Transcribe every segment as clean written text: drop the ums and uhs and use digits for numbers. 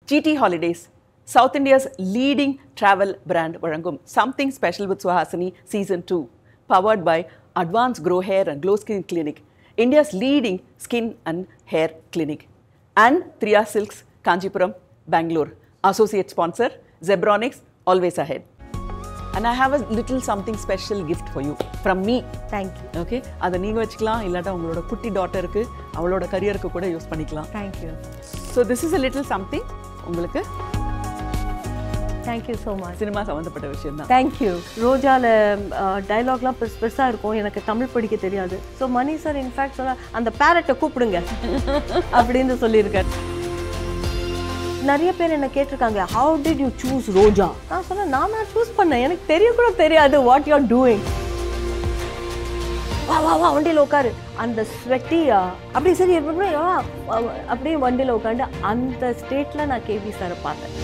GT Holidays, South India's leading travel brand வழங்கும் Something Special with Suhasini Season 2, powered by Advanced Grow Hair and Glow Skin Clinic, India's leading skin and hair clinic, and Triya Silks, Kanchipuram, Bangalore. Associate sponsor, Zebronics, always ahead. And I have a little something special gift for you from me. Thank you. Okay, அதை நீங்க வச்சுக்கலாம் இல்லாட்டா உங்களோட குட்டி டாட்டருக்கு அவளோட கரியருக்கு கூட use பண்ணிக்கலாம். Thank you. So this is a little something உங்களுக்கு Thank you so much. Cinema சம்பந்தப்பட்ட விஷயம் தான். Thank you. ரோஜால டயலாக்லாம் பெருசா இருக்கும், எனக்கு தமிழ் படிக்க தெரியாது. ஸோ மணி சார் இன்ஃபேக்ட் சொல்ல அந்த பேரட்டை கூப்பிடுங்க அப்படின்னு சொல்லியிருக்காரு. நிறைய பேர் என்ன கேட்டிருக்காங்க, how did you choose ரோஜா? நான் சொன்னேன், நான் சூஸ் பண்ணேன், எனக்கு தெரிய கூட தெரியாது what you are doing. வா வா வா வண்டியில் உட்காரு, அந்த ஸ்வெட்டியா அப்படி சரி அப்படியே வண்டியில் உட்காந்து அந்த ஸ்டேட்டில் நான் கேபி சாரை பார்த்தேன்.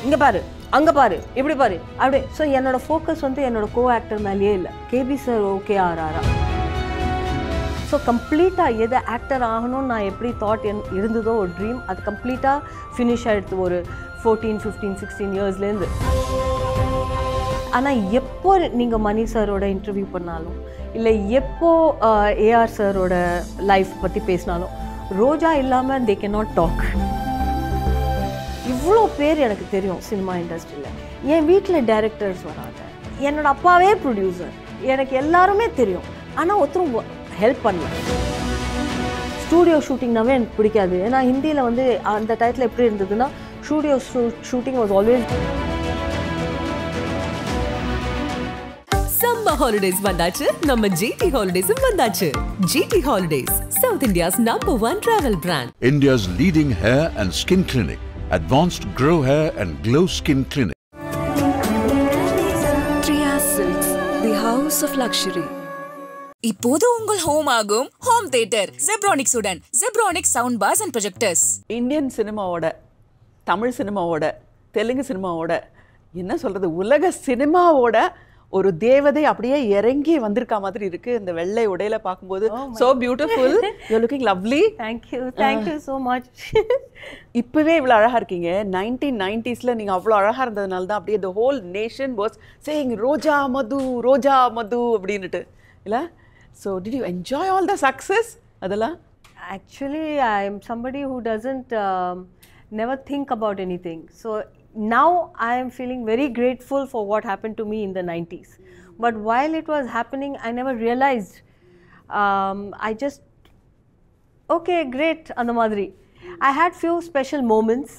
இங்கே பாரு, அங்கே பாரு, இப்படி பாரு, அப்படியே. ஸோ என்னோட ஃபோக்கஸ் வந்து என்னோட கோ ஆக்டர் மேலேயே இல்லை, கேபி சார் ஓகே ஆறாரா. ஸோ கம்ப்ளீட்டாக எதை ஆக்டர் ஆகணும்னு நான் எப்படி தாட் இருந்ததோ ஒரு ட்ரீம், அது கம்ப்ளீட்டாக ஃபினிஷ் ஆகிடுது ஒரு 14, 15, 16 இயர்ஸ்லேருந்து. ஆனால் எப்போ நீங்கள் மணி சாரோட இன்டர்வியூ பண்ணாலும் இல்லை எப்போ ஏஆர் சாரோட லைஃப் பற்றி பேசினாலும் ரோஜா இல்லாமல் தே கேன் நாட் டாக். இவ்வளோ பேர் எனக்கு தெரியும் சினிமா இண்டஸ்ட்ரியில். என் வீட்டில் டைரக்டர்ஸ் வராங்க, என்னோட அப்பாவே ப்ரொடியூசர், எனக்கு எல்லாருமே தெரியும். ஆனால் ஒருத்தரும் ஹெல்ப் பண்ணல. ஸ்டூடியோ ஷூட்டிங்னாவே எனக்கு பிடிக்காது. ஏன்னா ஹிந்தியில் வந்து அந்த டயத்தில் எப்படி இருந்ததுன்னா studio shooting was always. Summer holidays வந்தாச்சு, நம்ம ஜிடி ஹாலிடேஸும் வந்தாச்சு. GT holidays, South India's #1 travel brand. India's leading hair and skin clinic, Advanced Grow Hair and Glow Skin Clinic. Triya Silks, the house of luxury. இப்போது உங்கள் home ஆகும் home theatre Zebronics உடன். Zebronics sound bars and projectors. Indian சினிமாவோட, தமிழ் சினிமாவோட, தெலுங்கு சினிமாவோட, என்ன சொல்றது, உலக சினிமாவோட ஒரு தேவதை அப்படியே இறங்கி வந்திருக்க மாதிரி இருக்கு இந்த வெள்ளை உடையில பார்க்கும்போது. so beautiful, you're looking lovely. thank you so much. இப்பவே இவ்வளவு அழகா இருக்கீங்க. 1990sல நீங்க அவ்வளவு அழகா இருந்ததுனால தான் அப்படியே the whole nation was saying ரோஜா மது ரோஜா மது அப்படினுட்டு இல்ல. so did you enjoy all the success adala? Actually I am somebody who doesn't never think about anything. So now I am feeling very grateful for what happened to me in the 90s. But while it was happening, I never realized. I just, okay, great, and the madri. I had few special moments.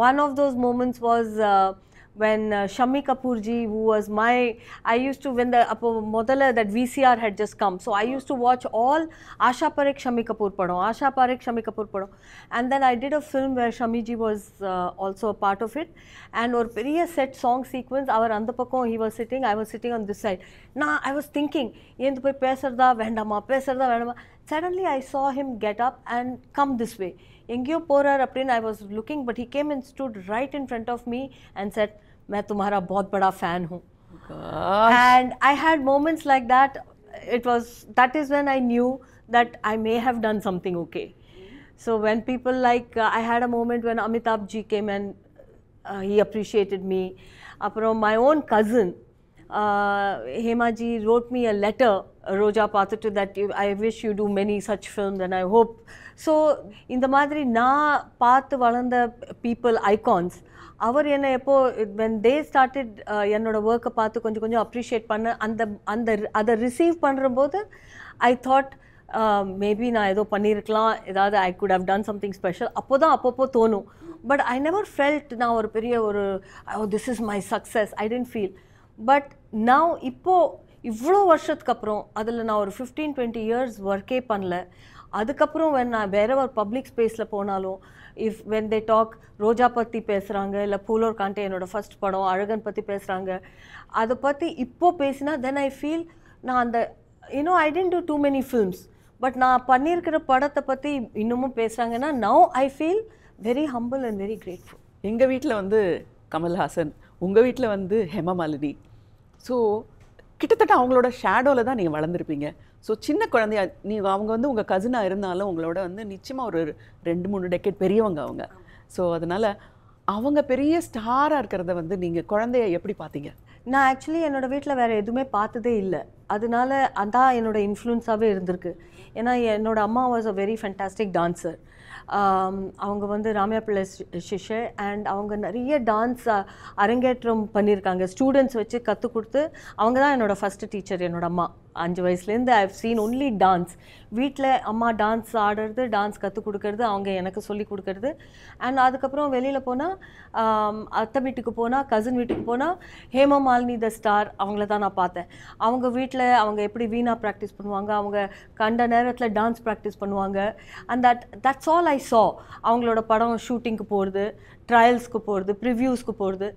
One of those moments was when Shammi Kapoor ji, who was my, I used to, when the modala that VCR had just come, so I used to watch all Asha Parekh Shammi Kapoor padam, Asha Parekh Shammi Kapoor padam, and then I did a film where Shammi ji was also a part of it, and or periya set song sequence, our andha pakkam he was sitting, I was sitting on this side. Now I was thinking, yendu poi pesarda vendama. Suddenly I saw him get up and come this way. Engyo porar apdin, I was looking, but he came and stood right in front of me and said, "मैं तुम्हारा बहुत बड़ा fan हूँ." And I had moments like that. That is when I knew that I may have done something okay. So when people like, I had a moment when Amitabh ji came and he appreciated me. Apro my own cousin, Hema ji wrote me a letter, Roja Pathatu, that I wish you do many such films and I hope. So in the madri na paathu valanda people, icons, அவர் என்ன எப்போ when they started என்னோட ஒர்க்கை பார்த்து கொஞ்சம் கொஞ்சம் appreciate பண்ண அதை receive பண்ணுறபோது ஐ தாட் மேபி நான் ஏதோ பண்ணியிருக்கலாம், ஏதாவது I could have done something special. அப்பப்போ தோணும். பட் ஐ நெவர் ஃபெல்ட் நான் ஒரு பெரிய ஒரு this is my success, I tend feel. But now இப்போது இவ்வளோ வருஷத்துக்கு அப்புறம் அதில் நான் ஒரு 15-20 இயர்ஸ் ஒர்க்கே பண்ணல. அதுக்கப்புறம் நான் வேற ஒரு பப்ளிக் ஸ்பேஸில் போனாலும் when they talk ரோஜா பற்றி பேசுகிறாங்க, இல்லை பூலோர் காண்டே என்னோட ஃபர்ஸ்ட் படம் அழகன் பற்றி பேசுகிறாங்க, அதை பற்றி இப்போது பேசினா தென் ஐ ஃபீல் நான் அந்த I tend to do many films, but நான் பண்ணியிருக்கிற படத்தை பற்றி இன்னமும் பேசுகிறாங்கன்னா now I feel very humble and very grateful. எங்கள் வீட்டில் வந்து கமல்ஹாசன், உங்கள் வீட்டில் வந்து ஹேமா மாலினி. ஸோ கிட்டத்தட்ட அவங்களோட ஷேடோவில் தான் நீங்கள் வளர்ந்துருப்பீங்க. ஸோ சின்ன குழந்தையா அவங்க வந்து உங்கள் கசினாக இருந்தாலும் உங்களோட வந்து நிச்சயமாக ஒரு 2-3 டெக்கேட் பெரியவங்க அவங்க. ஸோ அதனால் அவங்க பெரிய ஸ்டாராக இருக்கிறத வந்து நீங்கள் குழந்தைய எப்படி பார்த்தீங்க? நான் ஆக்சுவலி என்னோடய வீட்டில் வேறு எதுவுமே பார்த்ததே இல்லை. அதனால அதான் என்னோடய இன்ஃப்ளூன்ஸாகவே இருந்திருக்கு. ஏன்னா என்னோடய அம்மா was a very fantastic dancer. அவங்க வந்து ராமையா பிள்ளை சிஷ்யர் அண்ட் அவங்க நிறைய டான்ஸ் அரங்கேற்றம் பண்ணியிருக்காங்க. ஸ்டூடெண்ட்ஸ் வச்சு கற்றுக் கொடுத்து அவங்க தான் என்னோடய ஃபஸ்ட்டு டீச்சர். என்னோடய அம்மா 5 வயசுலேருந்து I have seen only dance. வீட்டில் அம்மா டான்ஸ் ஆடுறது, டான்ஸ் கற்றுக் கொடுக்கறது, அவங்க எனக்கு சொல்லி கொடுக்கறது. அண்ட் அதுக்கப்புறம் வெளியில் போனால் அத்தை வீட்டுக்கு போனால், கசின் வீட்டுக்கு போனால் ஹேமா மாலினி த ஸ்டார் அவங்கள தான் நான் பார்த்தேன். அவங்க வீட்டில் அவங்க எப்படி வீணா ப்ராக்டிஸ் பண்ணுவாங்க, அவங்க கண்ட நேரத்தில் டான்ஸ் ப்ராக்டிஸ் பண்ணுவாங்க. அண்ட் தட்ஸ் ஆல் ஐ சா. அவங்களோட படம் ஷூட்டிங்க்கு போகிறது, ட்ரையல்ஸ்க்கு போகிறது, ப்ரிவ்யூஸ்க்கு போகிறது,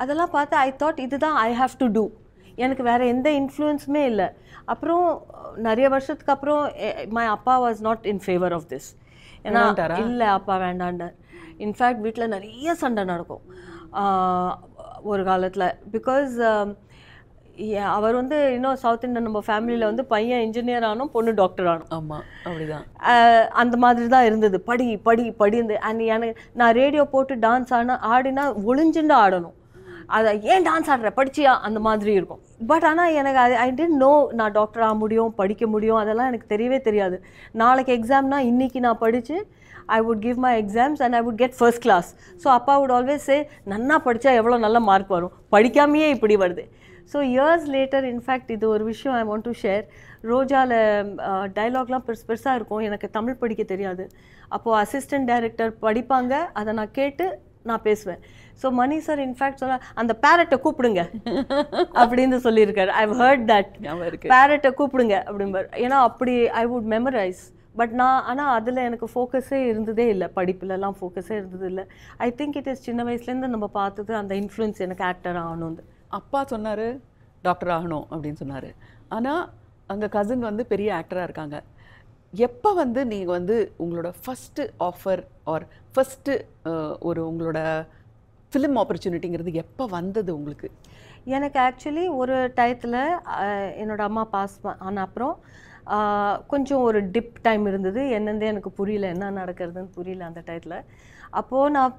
அதெல்லாம் பார்த்து ஐ தாட் இதுதான் ஐ ஹாவ் டு டூ. எனக்கு வேறு எந்த இன்ஃப்ளூயன்ஸுமே இல்லை. அப்புறம் நிறைய வருஷத்துக்கு அப்புறம் மை அப்பா was not in favour of this. ஏன்னா இல்லை அப்பா வேண்டாண்டார். இன்ஃபேக்ட் வீட்டில் நிறைய சண்டை நடக்கும் ஒரு காலத்தில். பிகாஸ் அவர் வந்து இன்னும் சவுத் இந்தியன் நம்ம ஃபேமிலியில் வந்து பையன் இன்ஜினியர் ஆனும், பொண்ணு டாக்டர் ஆனும். ஆமாம், அப்படிதான். அந்த மாதிரி தான் இருந்தது. படி படி படிந்து. அண்ட் எனக்கு நான் ரேடியோ போட்டு டான்ஸ் ஆடினா ஒளிஞ்சுண்டு ஆடணும். அதை ஏன் டான்ஸ் ஆடுற, படிச்சியா, அந்த மாதிரி இருக்கும். பட் ஆனால் எனக்கு ஐ டென்ட் நோ நான் டாக்டர் ஆக முடியும், படிக்க முடியும், அதெல்லாம் எனக்கு தெரியவே தெரியாது. நாளைக்கு எக்ஸாம்னா இன்றைக்கி நான் படித்து I would give my exams and I would get first class. So அப்பா would always say நன்னா படித்தா எவ்வளோ நல்ல மார்க் வரும், படிக்காமையே இப்படி வருது. ஸோ இயர்ஸ் லேட்டர் இன்ஃபேக்ட் இது ஒரு விஷயம் ஐ வாண்ட் டு ஷேர். ரோஜாவில் டைலாக்லாம் பெருசாக இருக்கும். எனக்கு தமிழ் படிக்க தெரியாது. அப்போது அசிஸ்டன்ட் டைரக்டர் படிப்பாங்க, அதை நான் கேட்டு நான் பேசுவேன். ஸோ மணி சார் இன்ஃபேக்ட் சொல்ல அந்த பேரட்டை கூப்பிடுங்க அப்படின்னு சொல்லியிருக்காரு. ஐ ஹர்ட் தட், பேரட்டை கூப்பிடுங்க அப்படிம்பார். ஏன்னா அப்படி ஐ வுட் மெமரைஸ். பட் ஆனால் அதில் எனக்கு ஃபோக்கஸே இருந்ததே இல்லை, படிப்புலலாம் ஃபோக்கஸே இருந்தது இல்லை. ஐ திங்க் இட் இஸ் சின்ன வயசுலேருந்து நம்ம பார்த்தது அந்த இன்ஃப்ளூயன்ஸ் எனக்கு ஆக்டர் ஆகணும். அப்பா சொன்னார் டாக்டர் ஆகணும் அப்படின்னு சொன்னார். ஆனால் அங்கே கசின் வந்து பெரிய ஆக்டராக இருக்காங்க. எப்போ வந்து நீங்கள் வந்து உங்களோட ஃபஸ்ட்டு ஆஃபர் ஆர் ஃபஸ்ட்டு ஒரு உங்களோட ஃபிலிம் ஆப்பர்ச்சுனிட்டிங்கிறது எப்போ வந்தது உங்களுக்கு? எனக்கு ஆக்சுவலி ஒரு டயத்தில் என்னோடய அம்மா பாஸ் ஆன அப்புறம் கொஞ்சம் ஒரு டிப் டைம் இருந்தது. என்னென்னு எனக்கு புரியல, என்ன நடக்கிறதுன்னு புரியல அந்த டயத்தில். அப்போது நான்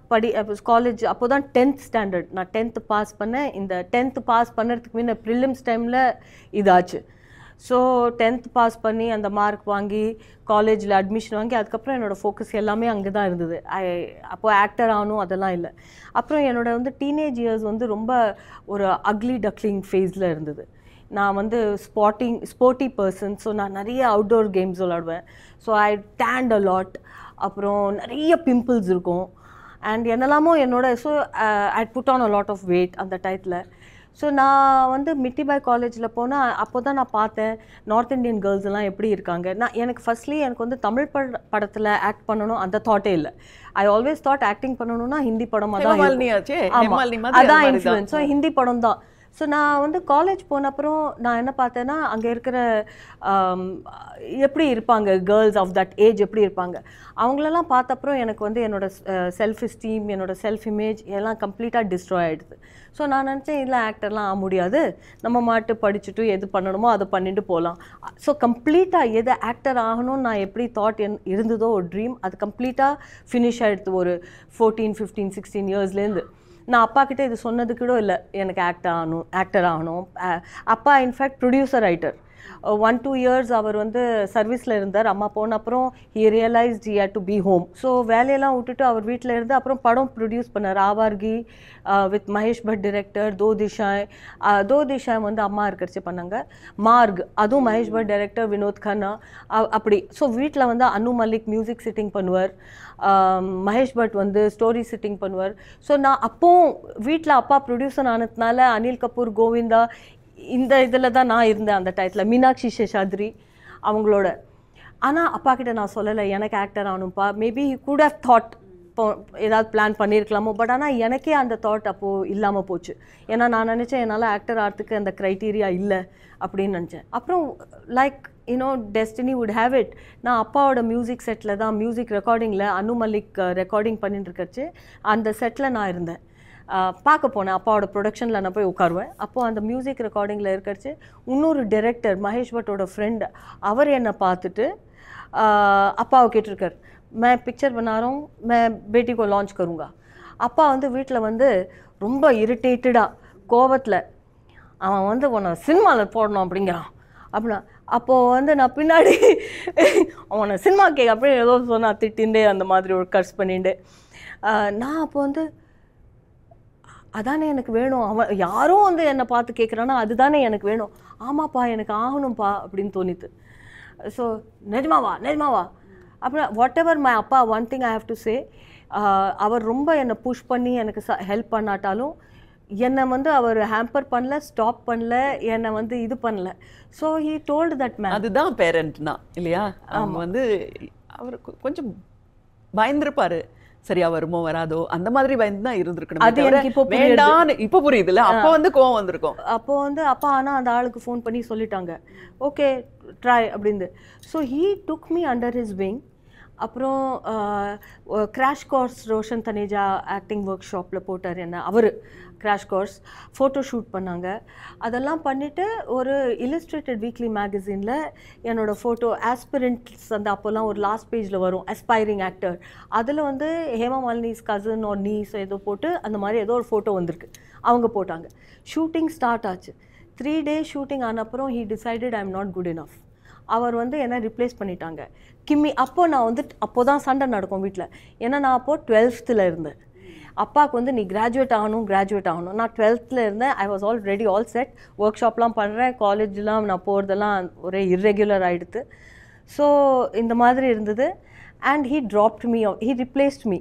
காலேஜ் அப்போ தான் 10th ஸ்டாண்டர்ட். நான் 10th பாஸ் பண்ணேன். இந்த 10th பாஸ் பண்ணுறதுக்கு முன்ன ப்ரிலிம்ஸ் டைமில் இதாச்சு. ஸோ 10th பாஸ் பண்ணி அந்த மார்க் வாங்கி காலேஜில் அட்மிஷன் வாங்கி அதுக்கப்புறம் என்னோடய ஃபோக்கஸ் எல்லாமே அங்கே தான் இருந்தது. அப்போது ஆக்டர் ஆகணும் அதெல்லாம் இல்லை. அப்புறம் என்னோட வந்து டீனேஜ் இயர்ஸ் வந்து ரொம்ப ஒரு அக்லி டக்லிங் ஃபேஸில் இருந்தது. நான் வந்து ஸ்போர்ட்டி பர்சன். ஸோ நான் நிறைய அவுட்டோர் கேம்ஸ் விளாடுவேன். So I tanned a lot. அப்புறம் நிறைய பிம்பிள்ஸ் இருக்கும் அண்ட் என்னெல்லாமோ என்னோட. So I put on a lot of weight அந்த டயத்தில். ஸோ நான் வந்து மிட்டிபாய் காலேஜில் போனால் அப்போ தான் நான் பார்த்தேன் நார்த் இந்தியன் கேர்ள்ஸ் எல்லாம் எப்படி இருக்காங்க. எனக்கு ஃபர்ஸ்ட்லி எனக்கு வந்து தமிழ் படத்தில் ஆக்ட் பண்ணணும் அந்த தாட்டே இல்லை. ஐ ஆல்வேஸ் தாட் ஆக்டிங் பண்ணணும்னா ஹிந்தி படமாக தான், அதான் இன்ஃப்ளூயன்ஸ். ஸோ ஹிந்தி படம் தான். ஸோ நான் வந்து காலேஜ் போன அப்புறம் நான் என்ன பார்த்தேன்னா அங்கே இருக்கிற எப்படி இருப்பாங்க கேர்ள்ஸ் ஆஃப் தட் ஏஜ் எப்படி இருப்பாங்க அவங்களெல்லாம் பார்த்த அப்புறம் எனக்கு வந்து என்னோடய செல்ஃப் எஸ்டீம், என்னோடய செல்ஃப் இமேஜ் எல்லாம் கம்ப்ளீட்டாக டிஸ்ட்ராய் ஆகிடுது. ஸோ நான் நினச்சேன் இல்லை ஆக்டர்லாம் ஆக முடியாது, நம்ம மாட்டு படிச்சுட்டு எது பண்ணணுமோ அதை பண்ணிட்டு போகலாம். ஸோ கம்ப்ளீட்டாக எது ஆக்டர் ஆகணும்னு நான் எப்படி தாட் இருந்ததோ ஒரு ட்ரீம், அது கம்ப்ளீட்டாக ஃபினிஷ் ஆகிடுது ஒரு 14, 15, 16 இயர்ஸ்லேருந்து. நான் அப்பா கிட்டே இது சொன்னது கூட இல்லை எனக்கு ஆக்டர் ஆகணும். அப்பா இன்ஃபேக்ட் ப்ரொடியூசர் ரைட்டர். 1-2 இயர்ஸ் அவர் வந்து சர்வீஸில் இருந்தார். அம்மா போன அப்புறம் he realised he had to be home. So வேலையெல்லாம் விட்டுட்டு அவர் வீட்டில் இருந்து அப்புறம் படம் ப்ரொடியூஸ் பண்ணார். Awaargi with Mahesh Bhatt director. தோ திஷாய் வந்து அம்மா இருக்கிறச்சு பண்ணாங்க. மார்க் அதுவும் மகேஷ் பட் டைரக்டர், வினோத் கண்ணா அப்படி. ஸோ வீட்டில் வந்து அனு மல்லிக் மியூசிக் சிட்டிங் பண்ணுவார், மகேஷ் பட் வந்து ஸ்டோரி சிட்டிங் பண்ணுவார். ஸோ நான் அப்போவும் வீட்டில் அப்பா ப்ரொடியூசர் ஆனதுனால அனில் கபூர், கோவிந்தா இந்த இதில் தான் நான் இருந்தேன் அந்த டயத்தில், மீனாட்சி சேஷாத்ரி அவங்களோட. ஆனால் அப்பா கிட்ட நான் சொல்லலை எனக்கு ஆக்டர் ஆகணும்ப்பா. Maybe he could have thought, இப்போ ஏதாவது பிளான் பண்ணியிருக்கலாமோ. பட் ஆனால் எனக்கே அந்த தாட் அப்போது இல்லாமல் போச்சு. ஏன்னா நான் நினச்சேன் என்னால் ஆக்டர் ஆகிறதுக்கு அந்த க்ரைட்டீரியா இல்லை அப்படின்னு நினச்சேன். அப்புறம் like destiny would have it. நான் அப்பாவோட மியூசிக் செட்டில் தான், மியூசிக் ரெக்கார்டிங்கில் அனு மல்லிக் ரெக்கார்டிங் பண்ணிட்டு இருக்கச்சு அந்த செட்டில் நான் இருந்தேன். பார்க்க போனேன். அப்பாவோட ப்ரொடக்ஷனில் நான் போய் உட்காருவேன். அப்போது அந்த மியூசிக் ரெக்கார்டிங்கில் இருக்கிறச்சு இன்னொரு டைரக்டர் மகேஷ் பட்டோட ஃப்ரெண்ட் அவர் என்னை பார்த்துட்டு அப்பாவை கேட்டிருக்கார், मैं पिक्चर बना रहा हूँ, मैं बेटी को लॉन्च करूँगा. அப்பா வந்து வீட்டில் வந்து ரொம்ப இரிட்டேட்டடாக கோபத்தில் அவன் வந்து உன்னை சினிமாவில் போடணும் அப்படிங்கிறான் அப்படின்னா. அப்போது வந்து நான் பின்னாடி அவனை சினிமா கேட்க அப்படியே ஏதோ சொன்னா திட்டின்ண்டே அந்த மாதிரி ஒரு கர்ஸ் பண்ணிட்டு நான் அப்போ வந்து அதானே எனக்கு வேணும், அவன் யாரும் வந்து என்னை பார்த்து கேட்குறான்னா அதுதானே எனக்கு வேணும், ஆமாப்பா எனக்கு ஆகணும்ப்பா அப்படின்னு தோணித்து. ஸோ நிஜமாவா அப்புறம் வாட் எவர் மை அப்பா one thing I have to say, அவர் ரொம்ப என்னை புஷ் பண்ணி எனக்கு ஹெல்ப் பண்ணாட்டாலும் என்னை வந்து அவர் ஹேம்பர் பண்ணல, ஸ்டாப் பண்ணல, என்னை வந்து இது பண்ணல. So he told that man. அதுதான் பேரண்ட்னா இல்லையா? அவங்க வந்து அவர் கொஞ்சம் பயந்துருப்பாரு, சரியா வருமோ வராதோ அந்த மாதிரி பயந்து தான் இருந்திருக்கணும். அது எனக்கு இப்போ வேண்டான்னு இப்போ புரியுதுல்ல, அப்போ வந்து கோவம் வந்திருக்கும். அப்போ வந்து அப்பா ஆனால் அந்த ஆளுக்கு ஃபோன் பண்ணி சொல்லிட்டாங்க ஓகே ட்ரை அப்படின்னு. So he took me under his wing. அப்புறம் crash course Roshan Taneja acting work ஷாப்பில் போட்டார் என்ன, அவர் கிராஷ் கோர்ஸ் ஃபோட்டோ ஷூட் பண்ணாங்க. அதெல்லாம் பண்ணிவிட்டு ஒரு இல்லஸ்ட்ரேட்டட் வீக்லி மேகசினில் என்னோடய ஃபோட்டோ ஆஸ்பிரண்ட்ஸ் அந்த அப்போல்லாம் ஒரு லாஸ்ட் பேஜில் வரும் அஸ்பைரிங் ஆக்டர், அதில் வந்து ஹேமா மாலினிஸ் கசன் ஒரு நீஸ் ஏதோ போட்டு அந்த மாதிரி ஏதோ ஒரு ஃபோட்டோ வந்திருக்கு, அவங்க போட்டாங்க. ஷூட்டிங் ஸ்டார்ட் ஆச்சு. 3 days ஷூட்டிங் ஆன அப்புறம் he decided I am not good enough. அவர் வந்து என்ன ரிப்ளேஸ் பண்ணிட்டாங்க கிம்மி. அப்போது நான் வந்து அப்போ தான் சண்டை நடக்கும் வீட்டில். ஏன்னா நான் அப்போது 12th இருந்தேன். அப்பாவுக்கு வந்து நீ கிராஜுவேட் ஆகணும். நான் 12th இருந்தேன். I was already all set, work ஷாப்லாம் பண்ணுறேன், காலேஜ்லாம் நான் போகிறதெல்லாம் ஒரே இர்ரெகுலர் ஆகிடுது. ஸோ இந்த மாதிரி இருந்தது. And he dropped me, he replaced me.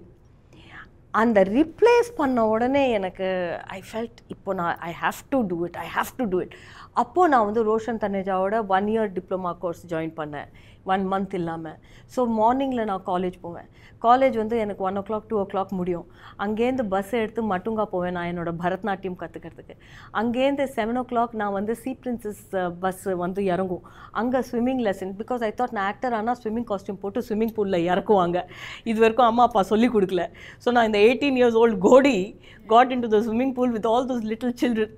அந்த ரிப்ளேஸ் பண்ண உடனே எனக்கு ஐ ஃபெல்ட் இப்போ நான் I have to do it. அப்போது நான் வந்து ரோஷன் தனேஜாவோட 1 year டிப்ளமா கோர்ஸ் ஜாயின் பண்ணேன் 1 month இல்லாமல். ஸோ மார்னிங்கில் நான் காலேஜ் போவேன். காலேஜ் வந்து எனக்கு 1 o'clock 2 o'clock முடியும். அங்கேருந்து பஸ் எடுத்து மட்டுங்கா போவேன் நான் என்னோடய பரதநாட்டியம் கற்றுக்கிறதுக்கு. அங்கேருந்து 7 o'clock நான் வந்து சி பிரின்சஸ் பஸ் வந்து இறங்கும். அங்கே swimming lesson, because I thought நான் ஆக்டர் ஆனால் ஸ்விம்மிங் காஸ்டியூம் போட்டு ஸ்விம்மிங் பூலில் இறக்குவாங்க. இது வரைக்கும் அம்மா அப்பா சொல்லிக் கொடுக்கல. ஸோ நான் இந்த 18 years old கோடி got into the swimming pool with all those little children.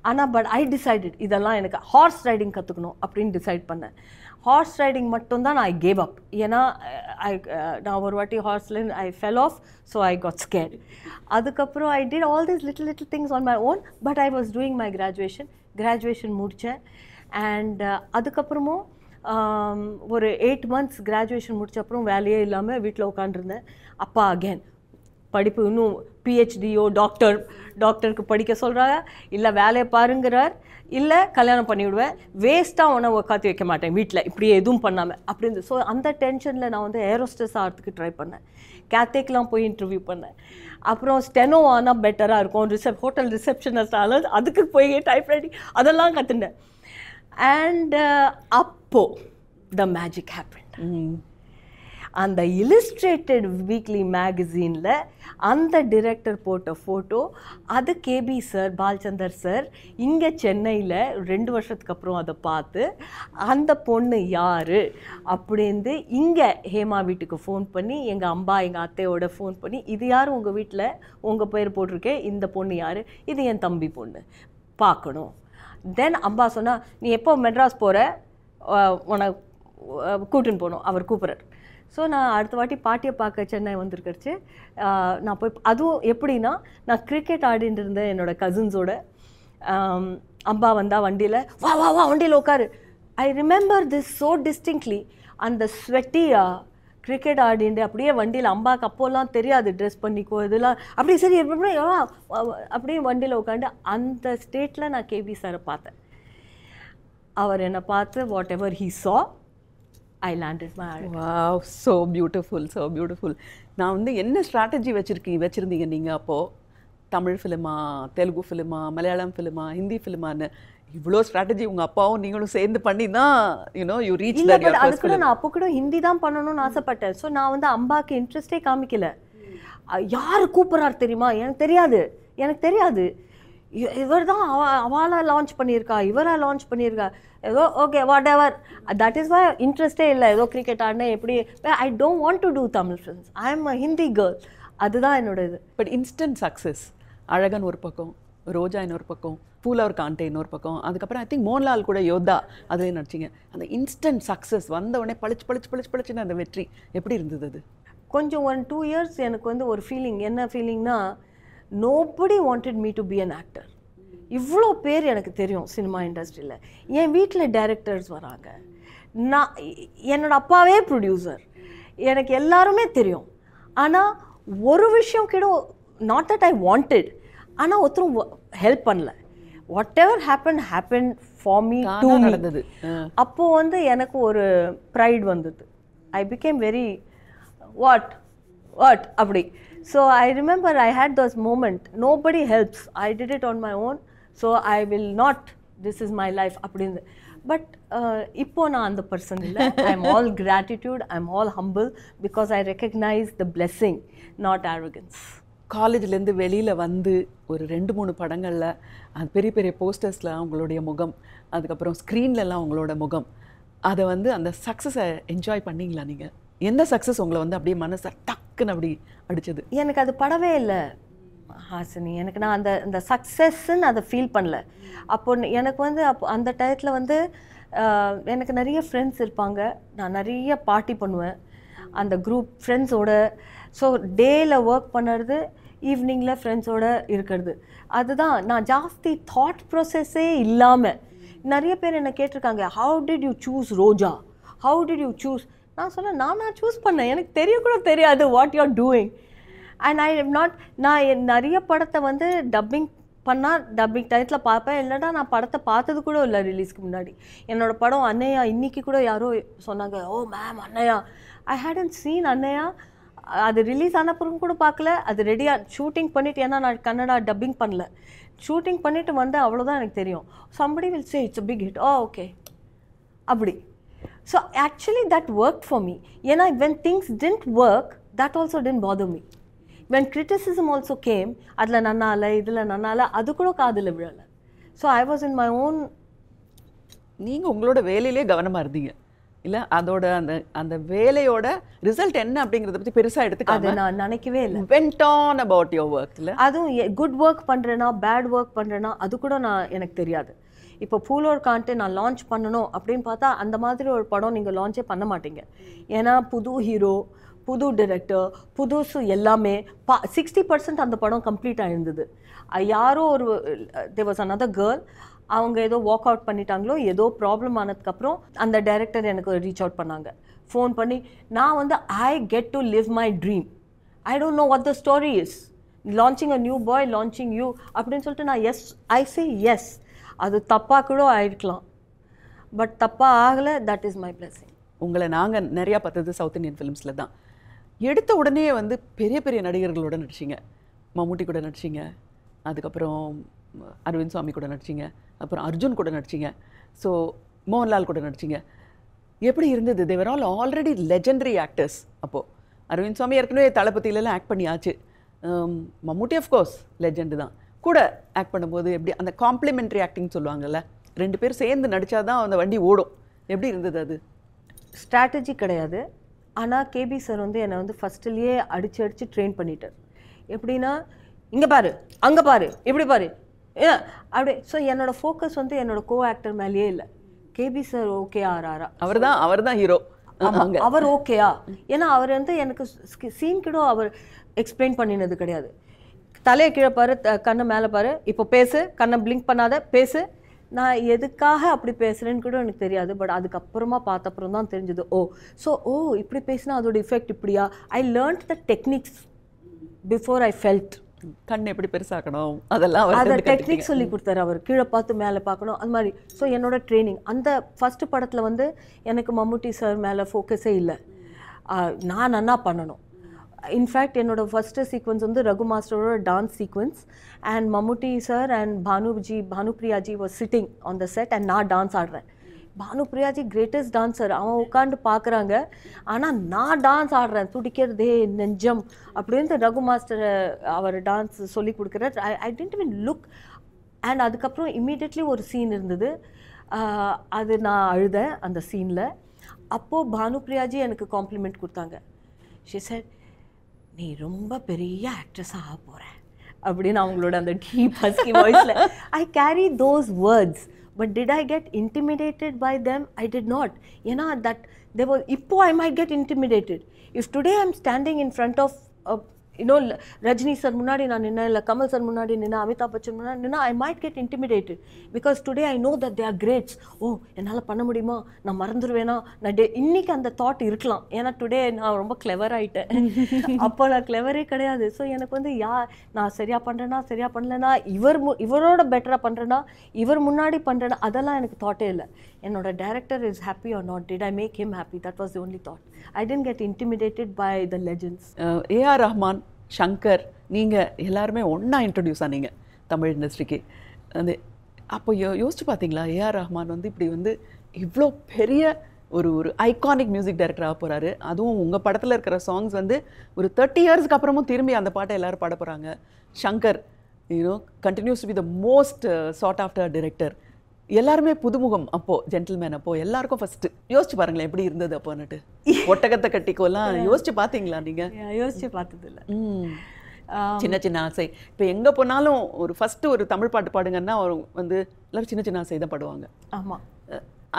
ஆனால் பட் ஐ டிசைடட் இதெல்லாம் எனக்கு ஹார்ஸ் ரைடிங் கற்றுக்கணும் அப்படின்னு டிசைட் பண்ணேன். ஹார்ஸ் ரைடிங் மட்டும்தான் நான் ஐ கேவ் அப். ஏன்னா நான் ஒரு வாட்டி ஹார்ஸில் I fell off, so I got scared. அதுக்கப்புறம் I did all these little things on my own, but I was doing my graduation முடித்தேன். அண்ட் அதுக்கப்புறமும் ஒரு 8 months கிராஜுவேஷன் முடித்த அப்புறம் வேலையே இல்லாமல் வீட்டில் உட்காந்துருந்தேன். அப்பா அகேன் படிப்பு இன்னும் பிஹெச்டியோ டாக்டருக்கு படிக்க சொல்கிறாங்க, இல்லை வேலையை பாருங்கிறார், இல்லை கல்யாணம் பண்ணிவிடுவேன், வேஸ்ட்டாக உன்னை உட்காந்து வைக்க மாட்டேன் வீட்டில் இப்படியே எதுவும் பண்ணாமல் அப்படின்னு. ஸோ அந்த டென்ஷனில் நான் வந்து ஏரோஸ்டஸ் ஆகிறதுக்கு ட்ரை பண்ணேன். கேத்தேக்கெலாம் போய் இன்டர்வியூ பண்ணேன். அப்புறம் ஸ்டெனோ ஆனால் பெட்டராக இருக்கும், ஹோட்டல் ரிசப்ஷனிஸ்ட் ஆனால் அதுக்கு போய் டைப்ரைட்டிங் அதெல்லாம் கற்றுனேன். அண்ட் அப்போது த மேஜிக் ஹேப்பன். அந்த இல்லஸ்ட்ரேட்டட் வீக்லி மேகசீனில் அந்த டிரெக்டர் போட்ட ஃபோட்டோ, அது கேபி சார் பால்சந்தர் சார் இங்கே சென்னையில் 2 வருஷத்துக்கு அப்புறம் அதை பார்த்து அந்த பொண்ணு யார் அப்படின்னு இங்கே ஹேமா வீட்டுக்கு ஃபோன் பண்ணி எங்கள் அத்தையோட ஃபோன் பண்ணி, இது யார் உங்கள் வீட்டில் உங்கள் பேர் போட்டிருக்கேன், இந்த பொண்ணு யார், இது என் தம்பி பொண்ணு பார்க்கணும். தென் அம்பா சொன்னால் நீ எப்போ மெட்ராஸ் போகிற, உன்னை கூட்டுன்னு போகணும், அவர் கூப்பிட்றார். ஸோ நான் அடுத்த வாட்டி பாட்டியை பார்க்க சென்னை வந்திருக்கச்சு. நான் போய் அதுவும் எப்படின்னா நான் கிரிக்கெட் ஆடிட்டு இருந்தேன் என்னோடய கசின்ஸோட. அம்பா வந்தால் வண்டியில் வா வண்டியில் உட்காரு. I remember this so distinctly. அந்த ஸ்வெட்டியாக கிரிக்கெட் ஆடிண்டு அப்படியே வண்டியில், அம்பாவுக்கு அப்போல்லாம் தெரியாது ட்ரெஸ் பண்ணிக்கோ இதெல்லாம், அப்படி சரி அப்படியே வண்டியில் உட்காந்து அந்த ஸ்டேட்டில் நான் கேபி சாரை பார்த்தேன். அவர் என்னை பார்த்து வாட் எவர் ஹீ சா I landed my art. Wow, so beautiful. நான் வந்து என்ன ஸ்ட்ராட்டஜி வச்சுருந்தீங்க நீங்கள் அப்போது? தமிழ் ஃபிலிமா, தெலுங்கு ஃபிலிமா, மலையாளம் ஃபிலிமா, ஹிந்தி ஃபிலிமான்னு இவ்வளோ ஸ்ட்ராட்டஜி உங்கள் அப்பாவும் நீங்களும் சேர்ந்து பண்ணி தான் you reach that your first film. நான் அப்போ கூட ஹிந்தி தான் பண்ணணும்னு ஆசைப்பட்டேன். ஸோ நான் வந்து அம்பாவுக்கு இன்ட்ரெஸ்டே காமிக்கல. யார் கூப்பிட்றாரு தெரியுமா, எனக்கு தெரியாது. இவர் தான் அவளா லான்ச் பண்ணியிருக்கா, இவராக லான்ச் பண்ணியிருக்கா, ஏதோ okay whatever. That is why இன்ட்ரெஸ்டே இல்லை. ஏதோ கிரிக்கெட் ஆடினேன் எப்படி. I don't want to do Tamil films. I am a Hindi girl. அதுதான் என்னோட இது. பட் இன்ஸ்டன்ட் சக்ஸஸ் அழகன் ஒரு பக்கம், ரோஜா இன்னொரு பக்கம், பூலவர் காண்டே இன்னொரு பக்கம், அதுக்கப்புறம் ஐ திங்க் மோகன்லால் கூட யோத்தா அதுலேயும் நடிச்சிங்க. அந்த இன்ஸ்டன்ட் சக்ஸஸ் வந்த உடனே பளிச்சுன்னு அந்த வெற்றி எப்படி இருந்தது அது? கொஞ்சம் 1-2 இயர்ஸ் எனக்கு வந்து ஒரு ஃபீலிங், என்ன ஃபீலிங்னா, nobody wanted me to be an actor. இவ்வளோ பேர் எனக்கு தெரியும் சினிமா இண்டஸ்ட்ரியில், என் வீட்டில் டைரக்டர்ஸ் வராங்க, நான் என்னோடய அப்பாவே ப்ரொடியூசர், எனக்கு எல்லாருமே தெரியும். ஆனால் ஒரு விஷயம் கூட, நாட் தட் ஐ வாண்டட், ஆனால் ஒருத்தரும் ஹெல்ப் பண்ணல. Whatever happen for me to நடந்தது. அப்போது வந்து எனக்கு ஒரு ப்ரைட் வந்தது. ஐ பிகேம் வெரி வாட் அப்படி. So I remember I hate those moment, nobody helps, I did it on my own, so I will not, this is my life அப்படின்னு. But இப்போ நான் அந்த பர்சன் இல்லை. I am all gratitude, I am all humble, because I recognize the blessing, not arrogance. காலேஜ்லேருந்து வெளியில் வந்து ஒரு 2-3 படங்களில் அது பெரிய பெரிய போஸ்டர்ஸில் அவங்களுடைய முகம், அதுக்கப்புறம் ஸ்க்ரீன்லலாம் அவங்களோட முகம், அதை வந்து அந்த சக்ஸஸை என்ஜாய் பண்ணிங்களா நீங்கள்? எந்த சக்ஸஸ் உங்களை வந்து அப்படியே மனசை டக்குன்னு அப்படி அடிச்சது? எனக்கு அது படவே இல்லை ஹாசினி. எனக்கு நான் அந்த சக்ஸஸ்ன்னு அதை ஃபீல் பண்ணல. அப்போ எனக்கு வந்து அந்த டயத்தில் வந்து எனக்கு நிறைய ஃப்ரெண்ட்ஸ் இருப்பாங்க, நான் நிறைய பார்ட்டி பண்ணுவேன் அந்த குரூப் ஃப்ரெண்ட்ஸோட. ஸோ டேயில் ஒர்க் பண்ணுறது, ஈவினிங்கில் ஃப்ரெண்ட்ஸோடு இருக்கிறது, அதுதான். நான் ஜாஸ்தி தாட் ப்ராசஸ்ஸே இல்லாமல், நிறைய பேர் என்னை கேட்டிருக்காங்க, how did you choose Roja, how did you choose? நான் சொன்னேன், நான் சூஸ் பண்ணேன், எனக்கு தெரிய கூட தெரியாது what you are doing. And I am not, நான் நிறைய படத்தை வந்து டப்பிங் பண்ணால் டப்பிங் டயத்தில் பார்ப்பேன், இல்லைன்னா நான் படத்தை பார்த்தது கூட இல்லை ரிலீஸ்க்கு முன்னாடி. என்னோடய படம் அன்னையா, இன்றைக்கி கூட யாரோ சொன்னாங்க, ஓ மேம் அன்னையா, ஐ ஹேடன்ட் சீன் அன்னையா. அது ரிலீஸ் ஆன பிறகு கூட பார்க்கல, அது ரெடியாக ஷூட்டிங் பண்ணிவிட்டு, ஏன்னா நான் கன்னடா டப்பிங் பண்ணல, ஷூட்டிங் பண்ணிவிட்டு வந்து அவ்வளோதான் எனக்கு தெரியும். somebody will say it's a big hit, oh okay அப்படி. So actually that work for me. ஏன்னா when things didn't work, that also didn't bother me. when criticism also came, அதில் நன்னால இதில் நன்னால, அது கூட காதில் விழலை. So I was in my own. நீங்கள் உங்களோட வேலையிலே கவனமாக இருந்தீங்க இல்லை? அதோட அந்த வேலையோட ரிசல்ட் என்ன அப்படிங்கிறத பற்றி பெருசாக எடுத்துக்காம, அதை நான் நினைக்கவே இல்லை. went on about your work. இல்லை, அதுவும் குட் ஒர்க் பண்ணுறேன்னா பேட் ஒர்க் பண்ணுறேன்னா அது கூட எனக்கு தெரியாது. இப்போ பூலோர் காண்டே நான் லான்ச் பண்ணணும் அப்படின்னு பார்த்தா, அந்த மாதிரி ஒரு படம் நீங்கள் லான்ச்சே பண்ண மாட்டீங்க. ஏன்னா புது ஹீரோ, புது டிரெக்டர், புதுசு எல்லாமே 60% அந்த படம் கம்ப்ளீட் ஆகிருந்தது. யாரோ ஒரு there was another girl, அவங்க ஏதோ வாக் அவுட் பண்ணிட்டாங்களோ, ஏதோ ப்ராப்ளம் ஆனதுக்கப்புறம் அந்த டைரக்டர் எனக்கு ரீச் அவுட் பண்ணாங்க, ஃபோன் பண்ணி. நான் வந்து I get to live my dream, I don't know what the story is, launching a new boy, launching you அப்படின்னு சொல்லிட்டு நான் எஸ், ஐ சே எஸ். அது தப்பாக கூட ஆயிருக்கலாம், பட் தப்பாக ஆகலை, தட் இஸ் மை பிளெஸிங். உங்களை நாங்கள் நிறையா பார்த்தது சவுத் இந்தியன் ஃபிலிம்ஸில் தான். எடுத்த உடனே வந்து பெரிய பெரிய நடிகர்களோட நடிச்சிங்க, மம்முட்டி கூட நடிச்சிங்க, அதுக்கப்புறம் அரவிந்த் சுவாமி கூட நடிச்சிங்க, அப்புறம் அர்ஜுன் கூட நடிச்சிங்க, ஸோ மோகன்லால் கூட நடிச்சிங்க. எப்படி இருந்தது? தேவர் ஆல் ஆல்ரெடி லெஜெண்டரி ஆக்டர்ஸ். அப்போது அரவிந்த் சுவாமி ஏற்கனவே தளபதியிலலாம் ஆக்ட் பண்ணியாச்சு, மம்முட்டி ஆஃப்கோர்ஸ் லெஜெண்டு தான், கூட ஆக்ட் பண்ணும்போது எப்படி அந்த காம்ப்ளிமெண்ட்ரி ஆக்டிங் சொல்லுவாங்கல்ல, 2 பேர் சேர்ந்து நடித்தாதான் அந்த வண்டி ஓடும். எப்படி இருந்தது அது? ஸ்ட்ராட்டஜி கிடையாது. ஆனால் கேபி சார் வந்து என்னை வந்து ஃபஸ்ட்டுலேயே அடித்து ட்ரெயின் பண்ணிட்டார். எப்படின்னா, இங்கே பாரு, அங்கே பாரு, இப்படி பாரு, அப்படியே. ஸோ என்னோடய ஃபோக்கஸ் வந்து என்னோடய கோ ஆக்டர் மேலேயே இல்லை. கேபி சார் ஓகே ஆறாரா, அவர் தான் ஹீரோ, அவர் ஓகேயா. ஏன்னா அவர் வந்து எனக்கு சீன் கூட அவர் எக்ஸ்பிளைன் பண்ணினது கிடையாது. தலையை கீழே பாரு, கண்ணை மேலே பாரு, இப்போ பேசு, கண்ணை பிளிங்க் பண்ணாத, பேசு. நான் எதுக்காக அப்படி பேசுகிறேன்னு கூட எனக்கு தெரியாது. பட் அதுக்கப்புறமா பார்த்தப்புறம் தான் தெரிஞ்சது, இப்படி பேசினா அதோட இஃபெக்ட் இப்படியா. I learnt the techniques before I felt. கண் எப்படி பெருசாக்கணும் அதெல்லாம் அதை டெக்னிக் சொல்லி கொடுத்தாரு அவர். கீழே பார்த்து மேலே பார்க்கணும், அது மாதிரி. ஸோ என்னோட ட்ரைனிங் அந்த ஃபஸ்ட்டு படத்தில் வந்து எனக்கு மம்முட்டி சார் மேலே ஃபோக்கஸே இல்லை, நான் நன்னா பண்ணணும். இன்ஃபேக்ட் என்னோடய ஃபஸ்ட்டு சீக்வன்ஸ் வந்து ரகு மாஸ்டரோட dance sequence, and Mammootty sir and Bhanupriya ji was sitting on the set, and நான் டான்ஸ் ஆடுறேன். பானுப்ரியாஜி கிரேட்டஸ்ட் டான்ஸர், அவன் உட்காந்து பார்க்குறாங்க, ஆனால் நான் டான்ஸ் ஆடுறேன், துடிக்கிறதே நெஞ்சம் அப்படின்னு ரகு மாஸ்டர் அவர் டான்ஸ் சொல்லி கொடுக்குறார். ஐ டென்ட் இவன் லுக். அண்ட் அதுக்கப்புறம் இம்மீடியட்லி ஒரு சீன் இருந்தது, அது நான் அழுதேன் அந்த சீனில். அப்போது பானுப்ரியாஜி எனக்கு காம்ப்ளிமெண்ட் கொடுத்தாங்க. ஷி செட், நீ ரொம்ப பெரிய ஆக்ட்ரஸாக ஆக போகிற அப்படின்னு அவங்களோட அந்த டீப் ஹஸ்கி வாய்ஸில் I carry those words. But did I get intimidated by them? I did not. ஏன்னா தட் there was, இப்போ I might get intimidated. If today I'm standing in front of Rajini sir முன்னாடி நான் நின்னா, இல்லை Kamal sir முன்னாடி நின்னா, அமிதாப் பச்சன் முன்னாடி நின்னா, I might get intimidated because today I know that they are greats. ஓ என்னால் பண்ண முடியுமா, நான் மறந்துடுவேனா, நான் இன்னைக்கு அந்த தாட் இருக்கலாம். ஏன்னா டுடே நான் ரொம்ப கிளவர் ஆகிட்டேன். அப்போ நான் கிளவரே கிடையாது. ஸோ எனக்கு வந்து நான் சரியாக பண்ணுறேன்னா சரியாக பண்ணலன்னா, இவரோட பெட்டராக பண்ணுறேன்னா, இவர் முன்னாடி பண்ணுறேன்னா, அதெல்லாம் எனக்கு தாட்டே இல்லை. என்னோட director is happy or not, did I make him happy, that was the only thought. I didn't get intimidated by the legends. AR Rahman, Shankar, நீங்கள் எல்லாருமே ஒன்றா இன்ட்ரடியூஸ் ஆனீங்க தமிழ் இண்டஸ்ட்ரிக்கு. அந்த அப்போ யோசிச்சு பார்த்தீங்களா, ஏஆர் ரஹ்மான் வந்து இப்படி வந்து இவ்வளோ பெரிய ஒரு ஐகானிக் மியூசிக் டைரக்டராக போகிறாரு. அதுவும் உங்கள் படத்தில் இருக்கிற சாங்ஸ் வந்து ஒரு 30 இயர்ஸ்க்கு அப்புறமும் திரும்பி அந்த பாட்டை எல்லோரும் பாட போகிறாங்க. Shankar continues to be the most sought after director. எல்லாருமே புதுமுகம் அப்போது, ஜென்டில்மேன் அப்போது எல்லாருக்கும் ஃபஸ்ட்டு யோசிச்சு பாருங்களேன் எப்படி இருந்தது அப்போன்னுட்டு. ஒட்டகத்தை கட்டிக்கோலாம் யோசிச்சு பார்த்தீங்களா நீங்கள்? யோசிச்சு பார்த்தது இல்லை. சின்ன சின்ன ஆசை. இப்போ எங்கே போனாலும் ஒரு ஃபஸ்ட்டு ஒரு தமிழ் பாட்டு பாடுங்கன்னா அவர் வந்து எல்லோரும் சின்ன சின்ன ஆசை தான் பாடுவாங்க. ஆமாம்,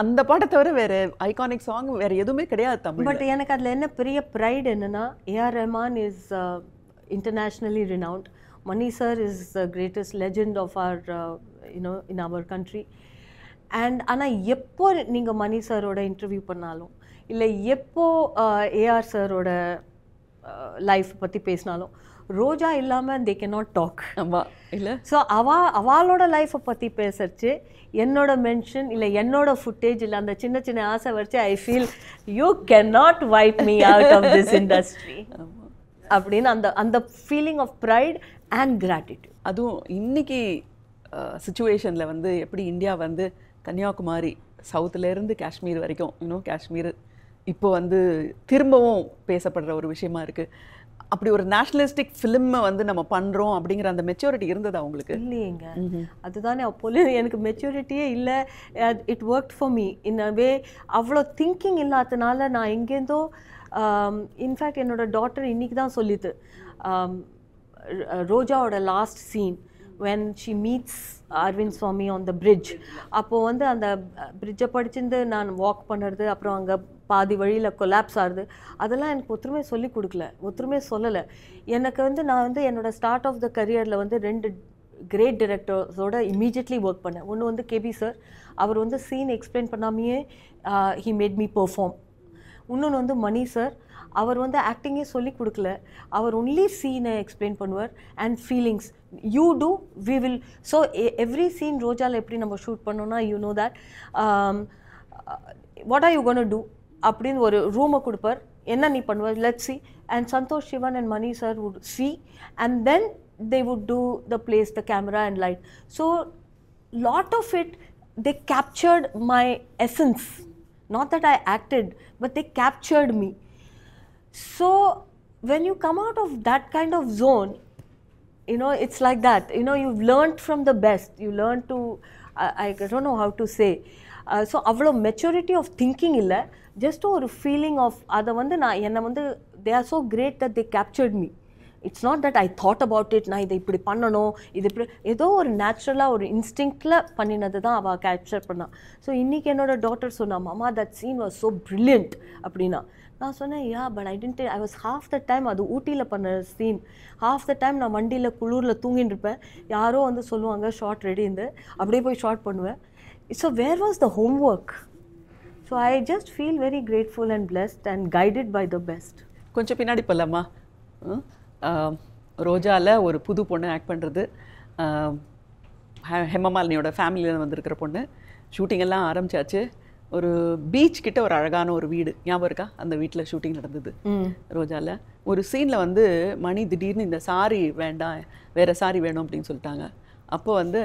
அந்த பாட்டை தவிர வேறு ஐகானிக் சாங் வேறு எதுவுமே கிடையாது தமிழ். பட் எனக்கு அதில் என்ன பெரிய ப்ரைட் என்னென்னா, AR Rahman is internationally renowned. Mani sir is the greatest legend of our in our country. And ஆனால் எப்போ நீங்கள் மணி சாரோட இன்டர்வியூ பண்ணாலும், இல்லை எப்போ ஏஆர் சாரோட லைஃப் பற்றி பேசினாலும், ரோஜா இல்லாமல் தே கேன் நாட் டாக். ஆமாம், இல்லை. ஸோ அவளோட லைஃப்பை பற்றி பேசுறச்சு என்னோட மென்ஷன் இல்லை என்னோட ஃபுட்டேஜ் இல்லை அந்த சின்ன சின்ன ஆசை வச்சு I feel you can not vibe me out of this industry அப்படின்னு அந்த feeling of pride and gratitude. அதுவும் இன்னைக்கு சிச்சுவேஷனில் வந்து எப்படி இந்தியா வந்து கன்னியாகுமரி சவுத்துலேருந்து காஷ்மீர் வரைக்கும் காஷ்மீர் இப்போ வந்து திரும்பவும் பேசப்படுற ஒரு விஷயமா இருக்குது. அப்படி ஒரு நேஷனலிஸ்டிக் ஃபிலிமை வந்து நம்ம பண்ணுறோம் அப்படிங்கிற அந்த மெச்சூரிட்டி இருந்தது அவங்களுக்கு? இல்லையேங்க, அதுதானே அப்போது எனக்கு மெச்சூரிட்டியே இல்லை. It work for me in a way. அவ்வளோ திங்கிங் இல்லாதனால நான் எங்கேருந்தோ, இன்ஃபேக்ட் என்னோட டாட்டர் இன்றைக்கி தான் சொல்லிது, ரோஜாவோட last scene when she meets Arvind Swamy on the bridge, அப்போ வந்து அந்த பிரிட்ஜை படிச்சிருந்து நான் வாக் பண்ணுறது, அப்புறம் அங்கே பாதி வழியில் கொலாப்ஸ் ஆகுது, அதெல்லாம் எனக்கு ஒருத்தருமே சொல்லி கொடுக்கல, ஒருத்தருமே சொல்லலை. எனக்கு வந்து நான் வந்து என்னோட ஸ்டார்ட் ஆஃப் த கரியரில் வந்து 2 கிரேட் டிரெக்டர்ஸோட இமீடியட்லி ஒர்க் பண்ணேன். ஒன்று வந்து கேபி சார், அவர் வந்து சீன் எக்ஸ்பிளைன் பண்ணாமையே ஹி மேட் மீ பெர்ஃபார்ம். இன்னொன்று வந்து மணி சார், அவர் வந்து ஆக்டிங்கே சொல்லி கொடுக்கல, அவர் ஒன்லி சீனை எக்ஸ்பிளைன் பண்ணுவார் and feelings you do we will. So every scene ரோஜாவில் எப்படி நம்ம ஷூட் பண்ணோன்னா, you know that what are you gonna do அப்படின்னு ஒரு ரூமை கொடுப்பார், என்ன நீ பண்ணுவார், let's see. And Santosh Sivan and Mani sir would see and then they would do the place, the camera and light. So lot of it, they captured my essence. Not that I acted, but they captured me. So when you come out of that kind of zone, it's like that. You've learned from the best. You learn to, I don't know how to say. So avlo maturity of thinking illa, just a feeling of adha vandu na enna vandu they are so great that they captured me. It's not that I thought about it, நான் இதை இப்படி பண்ணணும், இது இப்படி ஏதோ ஒரு நேச்சுரலாக ஒரு இன்ஸ்டிங்க்டில் பண்ணினது தான் அவள் கேப்சர் பண்ணான். ஸோ இன்றைக்கி என்னோட டாட்டர் சொன்னா, மாமா that scene was so brilliant அப்படின்னா. நான் சொன்னேன், but I was half the time அது ஊட்டியில் பண்ண சீன், ஹாஃப் த டைம் நான் வண்டியில் குளூரில் தூங்கிட்டு இருப்பேன், யாரோ வந்து சொல்லுவாங்க ஷார்ட் ரெடி இருந்து, அப்படியே போய் ஷார்ட் பண்ணுவேன். So where was the homework? So I just feel very grateful and blessed and guided by the best. கொஞ்சம் பின்னாடி போகலாமா? ரோஜாவில் ஒரு புது பொண்ணு ஆக்ட் பண்ணுறது, ஹெமமாலினியோட ஃபேமிலியில் வந்திருக்கிற பொண்ணு. ஷூட்டிங் எல்லாம் ஆரம்பிச்சாச்சு. ஒரு பீச் கிட்ட ஒரு அழகான ஒரு வீடு ஞாபகம் இருக்கா? அந்த வீட்டில் ஷூட்டிங் நடந்தது ரோஜாவில். ஒரு சீனில் வந்து மணி திடீர்னு இந்த சாரி வேண்டாம், வேறு சாரி வேணும் அப்படின்னு சொல்லிட்டாங்க. அப்போ வந்து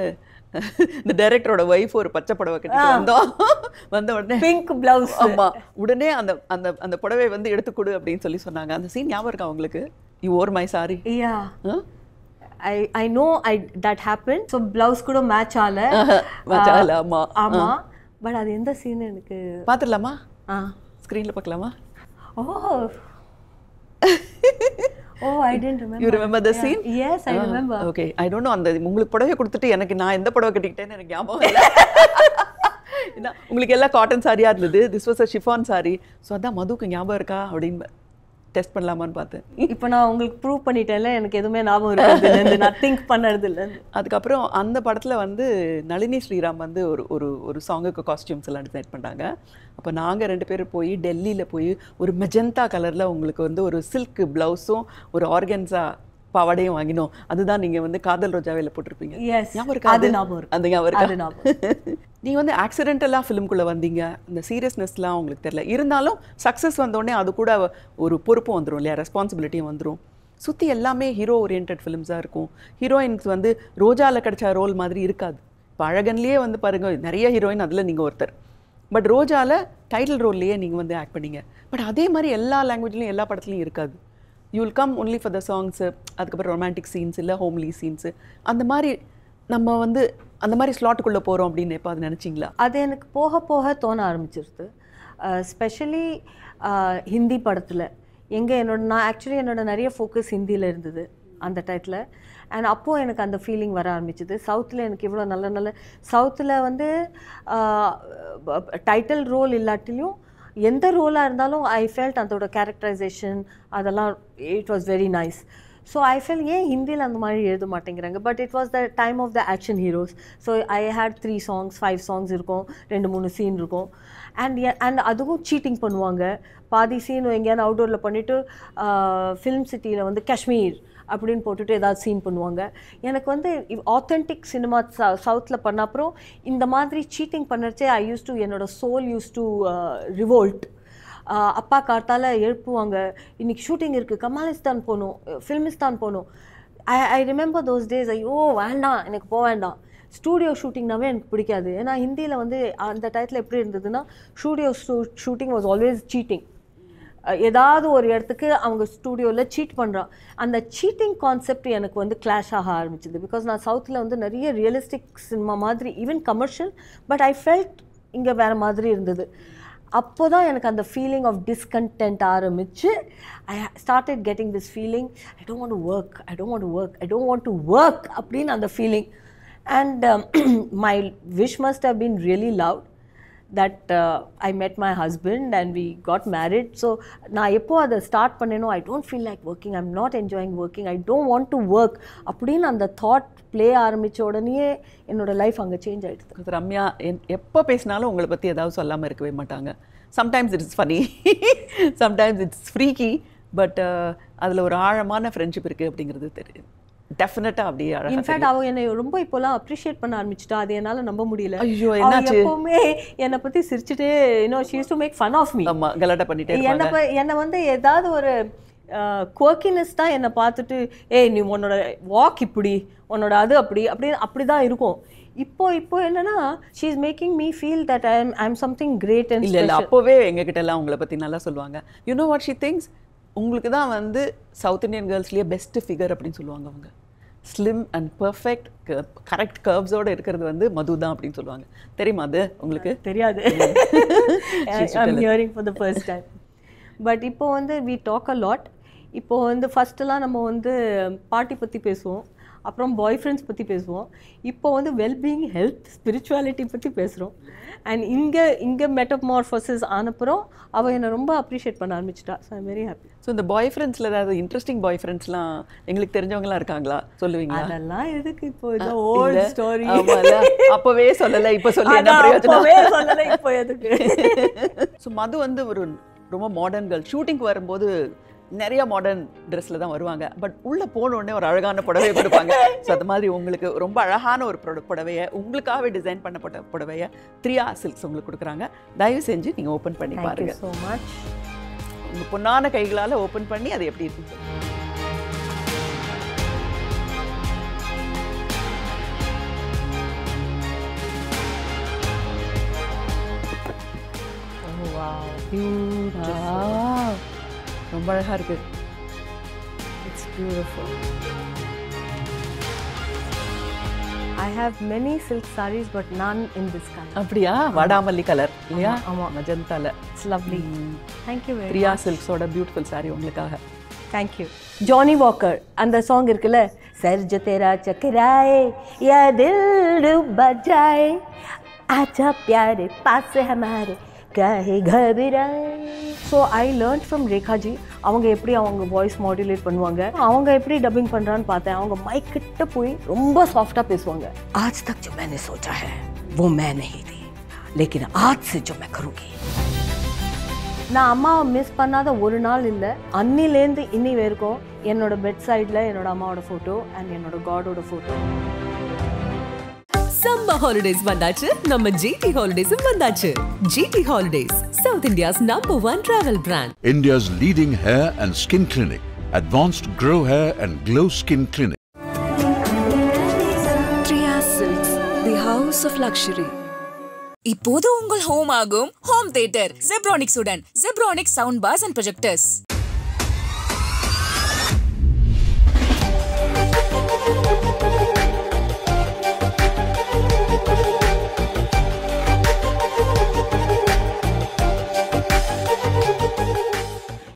இந்த டைரக்டரோட ஒய்ஃப் ஒரு பச்சை புடவை கட்டிட்டு வந்த உடனே பிங்க் பிளவுஸ், ஆமாம், உடனே அந்த அந்த அந்த புடவை வந்து எடுத்து கொடு அப்படின்னு சொல்லி சொன்னாங்க. அந்த சீன் ஞாபகம் இருக்கா உங்களுக்கு? You or my sari. I know that happened. So blouse கூட மேட்ச் ஆகல. ஆமா, பட் அது எந்த சீன் எனக்கு பார்த்துடலாமா? ஸ்க்ரீனில் பார்க்கலாமா? Oh, I didn't remember. You remember the scene? Yes, I remember. Okay, I don't know, அந்த உங்களுக்கு புடவை கொடுத்துட்டு எனக்கு நான் எந்த புடவை கட்டிக்கிட்டேன்னு எனக்கு ஞாபகம் இல்லை. ஏன்னா உங்களுக்கு எல்லாம் காட்டன் சாரியாக இருந்தது, this was a chiffon sorry. So அதான் மதுக்கு ஞாபகம் இருக்கா அப்படின்னு டெஸ்ட் பண்ணலாமான்னு பார்த்தேன். இப்போ நான் உங்களுக்கு ப்ரூவ் பண்ணிட்டேன்ல, எனக்கு எதுவுமே ஞாபகம் இருக்கிறது, நான் திங்க் பண்ணறது இல்லை. அதுக்கப்புறம் அந்த படத்தில் வந்து நளினி ஸ்ரீராம் வந்து ஒரு சாங்குக்கு காஸ்டியூம்ஸ் எல்லாம் டிசைட் பண்ணாங்க. அப்போ நாங்கள் 2 பேரும் போய் டெல்லியில் போய் ஒரு மெஜந்தா கலரில் உங்களுக்கு வந்து ஒரு சில்க் ப்ளவுஸும் ஒரு ஆர்கன்ஸா பாவாடையும் வாங்கினோம். அதுதான் நீங்கள் வந்து காதல் ரோஜாவையில் போட்டிருப்பீங்க. ஞாபகம் இருக்கா? அது ஞாபகம் இருக்கு. அந்த ஞாபகம் இருக்கா? நீங்கள் வந்து ஆக்சிடென்டலாக ஃபிலிம்குள்ளே வந்தீங்க, இந்த சீரியஸ்னஸ்லாம் உங்களுக்கு தெரியல. இருந்தாலும் சக்ஸஸ் வந்தோடனே அது கூட ஒரு பொறுப்பும் வந்துடும் இல்லையா, ரெஸ்பான்சிபிலிட்டியும் வந்துடும். சுற்றி எல்லாமே ஹீரோ ஓரியன்ட் ஃபிலிம்ஸாக இருக்கும். ஹீரோயின்ஸ் வந்து ரோஜாவில் கிடைச்ச ரோல் மாதிரி இருக்காது. இப்போ அழகன்லேயே வந்து பாருங்கள், நிறைய ஹீரோயின் அதில் நீங்கள் ஒருத்தர். பட் ரோஜாவில் டைட்டில் ரோல்லையே நீங்கள் வந்து ஆக்ட் பண்ணீங்க. பட் அதே மாதிரி எல்லா லாங்குவேஜ்லையும் எல்லா படத்துலையும் இருக்காது. You will come only for the songs, அதுக்கப்புறம் ரொமான்டிக் சீன்ஸ் இல்லை ஹோம்லி சீன்ஸு, அந்த மாதிரி நம்ம வந்து அந்த மாதிரி ஸ்லாட்டுக்குள்ளே போகிறோம் அப்படின்னு எப்போ அது நினச்சிங்களா? அது எனக்கு போக போக தோண ஆரம்பிச்சிருது. ஸ்பெஷலி ஹிந்தி படத்தில் நான் ஆக்சுவலி என்னோட நிறைய ஃபோக்கஸ் ஹிந்தியில் இருந்தது அந்த டைத்தில். அண்ட் அப்போது எனக்கு அந்த ஃபீலிங் வர ஆரம்பிச்சிது. சவுத்தில் எனக்கு இவ்வளோ நல்ல சவுத்தில் வந்து டைட்டில் ரோல் இல்லாட்டிலையும் எந்த ரோலாக இருந்தாலும் ஐ ஃபெல்ட் அதோட கேரக்டரைசேஷன் அதெல்லாம் it was very nice. So I felt ஏன் ஹிந்தியில் அந்த மாதிரி எழுத மாட்டேங்கிறாங்க. But it was the time of the action heroes. So I had 3 songs 5 songs இருக்கும், 2-3 சீன் இருக்கும். அண்ட் அதுவும் சீட்டிங் பண்ணுவாங்க. பாதி சீன் எங்கேயாவது அவுட்டோரில் பண்ணிவிட்டு ஃபிலிம் சிட்டியில் வந்து காஷ்மீர் அப்படின்னு போட்டுட்டு ஏதாவது சீன் பண்ணுவாங்க. எனக்கு வந்து ஆத்தென்டிக் சினிமா சவுத்தில் பண்ண அப்புறம் இந்த மாதிரி சீட்டிங் பண்ணுறச்சே ஐ யூஸ் டு என்னோட சோல் யூஸ் டு ரிவோல்ட். அப்பா கார்த்தால் எழுப்புவாங்க, இன்றைக்கி ஷூட்டிங் இருக்குது, கமாலிஸ்தான் போகணும், ஃபில்மிஸ்தான் போகணும். I remember those days. ஐயோ வேண்டாம், எனக்கு போக வேண்டாம். ஸ்டூடியோ ஷூட்டிங்னாவே எனக்கு பிடிக்காது. ஏன்னா ஹிந்தியில் வந்து அந்த டயத்தில் எப்படி இருந்ததுன்னா studio shooting was always cheating. ஏதாவது ஒரு இடத்துக்கு அவங்க ஸ்டூடியோவில் சீட் பண்ணுறான். அந்த சீட்டிங் கான்செப்ட் எனக்கு வந்து கிளாஷ் ஆக ஆரம்பிச்சிது. பிகாஸ் நான் சவுத்தில் வந்து நிறைய ரியலிஸ்டிக் சினிமா மாதிரி even commercial, but I felt இங்கே வேறு மாதிரி இருந்தது. அப்போ தான் எனக்கு அந்த ஃபீலிங் ஆஃப் டிஸ்கண்டென்ட் ஆரம்பிச்சு I started getting this feeling, I don't want to work, I don't want to work, I don't want to work அப்படின்னு அந்த feeling. And my wish must have been really loud that I met my husband and we got married. So நான் எப்போ அதை start பண்ணேனோ I don't feel like working, I'm not enjoying working, I don't want to work அப்படின்னு அந்த thought play ஆரம்பித்த உடனே என்னோட life அங்கே change ஆகிடுது. ரம்யா எப்போ பேசினாலும் உங்களை பற்றி ஏதாவது சொல்லாமல் இருக்கவே மாட்டாங்க. Sometimes it's funny, sometimes it's freaky, but அதில் ஒரு ஆழமான ஃப்ரெண்ட்ஷிப் இருக்குது அப்படிங்கிறது தெரியுது. டெஃபினட்டா அப்படியே அழகா. இன்ஃபேக்ட் அவ என்னை ரொம்ப இப்போலாம் அப்ரிஷியேட் பண்ண ஆரம்பிச்சிட்டா. அது என்னால நம்ப முடியல. ஐயோ என்னாச்சு? எப்பவுமே என்னை பத்தி சிரிச்சுட்டே she used to make fun of me. ஆமா, கலாட்டா பண்ணிட்டே இருப்பாங்க. என்ன வந்து ஏதாவது ஒரு குவர்க்கினஸ் தான் என்னை பார்த்துட்டு ஏய் நீ உன்னோட வாக் இப்படி, உன்னோட அது அப்படிதான் இருக்கும். இப்போ என்னன்னா she is making me feel that I am something great and special. இல்ல அப்பவே எங்க கிட்ட எல்லாம் உங்களை பத்தி நல்லா சொல்லுவாங்க. You know what she thinks? உங்களுக்கு தான் வந்து சவுத் இந்தியன் கேர்ள்ஸ்லேயே பெஸ்ட் ஃபிகர் அப்படின்னு சொல்லுவாங்க. அவங்க ஸ்லிம் அண்ட் பர்ஃபெக்ட் கரெக்ட் கர்வ்ஸோடு இருக்கிறது வந்து மது தான் அப்படின்னு சொல்லுவாங்க. தெரியுமா அது உங்களுக்கு? தெரியாது. I'm hearing for the first time. But இப்போ வந்து we talk a lot. இப்போ வந்து ஃபஸ்ட்டெல்லாம் நம்ம வந்து பார்ட்டி பற்றி பேசுவோம், அப்புறம் பாய் ஃப்ரெண்ட்ஸ் பற்றி பேசுவோம். இப்போ வந்து வெல்பீயிங், ஹெல்த், ஸ்பிரிச்சுவாலிட்டி பற்றி பேசுகிறோம். அண்ட் இங்கே மெட்டமார்ஃபோசிஸ் ஆனப்புறம் அவள் என்னை ரொம்ப அப்ரிஷியேட் பண்ண ஆரம்பிச்சிட்டா. So I'm very happy. So இந்த பாய் ஃப்ரெண்ட்ஸில் ஏதாவது இன்ட்ரெஸ்டிங் பாய் ஃப்ரெண்ட்ஸ்லாம் எங்களுக்கு தெரிஞ்சவங்களாம் இருக்காங்களா? சொல்லுவீங்களா? அதெல்லாம் எதுக்கு இப்போ இது ஓல்ட் ஸ்டோரி. அப்போவே சொல்லலை, இப்போ சொல்லி என்ன பிரயோஜனம்? சொல்லலை, இப்போ எதுக்கு? ஸோ மது வந்து ஒரு ரொம்ப மாடர்ன் கேர்ள். ஷூட்டிங்க்கு வரும்போது நிறைய மாடர்ன் ட்ரெஸ்ஸில் தான் வருவாங்க. பட் உள்ளே போனோடனே ஒரு அழகான புடவையை கொடுப்பாங்க. ஸோ அது மாதிரி உங்களுக்கு ரொம்ப அழகான ஒரு புடவையை, உங்களுக்காகவே டிசைன் பண்ணப்பட்ட புடவையை 3R சில்க்ஸ் உங்களுக்கு கொடுக்குறாங்க. தயவு செஞ்சு நீங்கள் ஓப்பன் பண்ணி பாருங்கள். So much. உங்கள் பொண்ணான கைகளால் ஓப்பன் பண்ணி அது எப்படி இருக்குன்னு சொல்லுங்கள். ரொம்ப அழகா இருக்கு. It's beautiful. I have many silk sarees but none in this color. அப்படியா? வாடாமல்லி கலர் இல்லையா? ஆமா, மஜந்தால. It's lovely. Thank you very much. 3R சில்க்ஸோட பியூட்டிஃபுல் சாரி உங்களுக்காக. Thank you. ஜானி வாக்கர் அந்த சாங் இருக்குல்ல, சர் ஜோ தேரா சக்கராயே யா தில் डूब जाए आजा प्यारे पास हमारे काहे घबराए. So I learn from Rekha ji. அவங்க எப்படி அவங்க வாய்ஸ் மாடுலேட் பண்ணுவாங்க, அவங்க எப்படி டப்பிங் பண்ணுறான்னு பார்த்தேன். அவங்க மைக் கிட்ட போய் ரொம்ப சாஃப்டாக பேசுவாங்க. आज तक जो मैंने सोचा है वो मैं नहीं थी, लेकिन आज से जो मैं करूँगी. நான் அம்மாவை மிஸ் பண்ணாத ஒரு நாள் இல்லை. அன்னிலேருந்து இன்னி வரைக்கும் என்னோட பெட் சைடில் என்னோட அம்மாவோட ஃபோட்டோ அண்ட் என்னோட காடோட ஃபோட்டோ. Summer holidays வந்தாச்சு, நம்ம GT Holidays வந்தாச்சு. GT Holidays, South India's #1 travel brand. India's leading hair and skin clinic, Advanced Grow Hair and Glow Skin Clinic. Triya Silks, the house of luxury. இப்போது உங்கள் home ஆகும் home theatre Zebronics உடன். Zebronics sound bars and projectors.